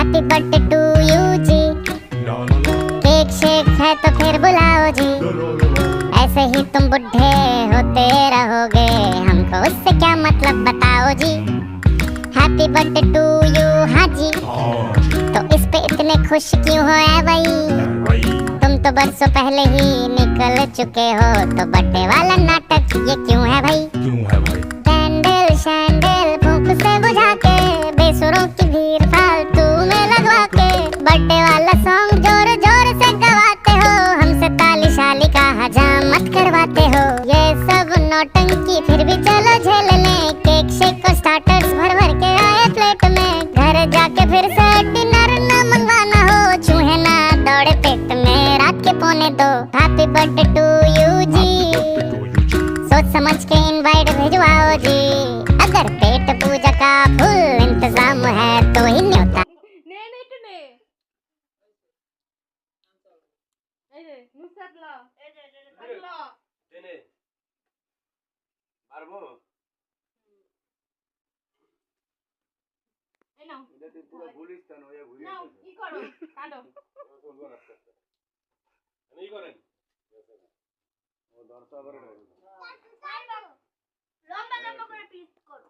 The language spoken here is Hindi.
हैप्पी बर्थडे टू यू जी। केक शेक है तो फिर बुलाओ जी। ऐसे ही तुम बुढ़े होते रहोगे, हमको उससे क्या मतलब बताओ जी। हैप्पी बर्थडे टू यू हाँ जी। तो इस पे इतने खुश क्यों हो ऐ भाई? तुम तो बरसों पहले ही निकल चुके हो, तो बर्थडे वाला नाटक ये क्यों है भाई? कैंडल शैंडल फूंक से बुझा के, बेसुरों की भीड़ फालतू में लगवा के, बर्थडे वाला सॉन्ग जोर जोर से गवाते हो, हमसे ताली शाली का हजामत करवाते हो। ये सब नौटंकी फिर भी चलो झेल लें, केक शेक और स्टार्टर्स भर भर के आए प्लेट में, घर जाके फिर से डिनर न मंगवाना हो, चूहे ना दौड़े पेट में रात के 1:45। हैप्पी बर्थडे टू यू जी। सोच समझ के इनवाइट भिजवाओ जी, अगर पेट पूजा का फुल इंतजाम है तो ही न्योता। লম্বা লম্বা করে পিস করো।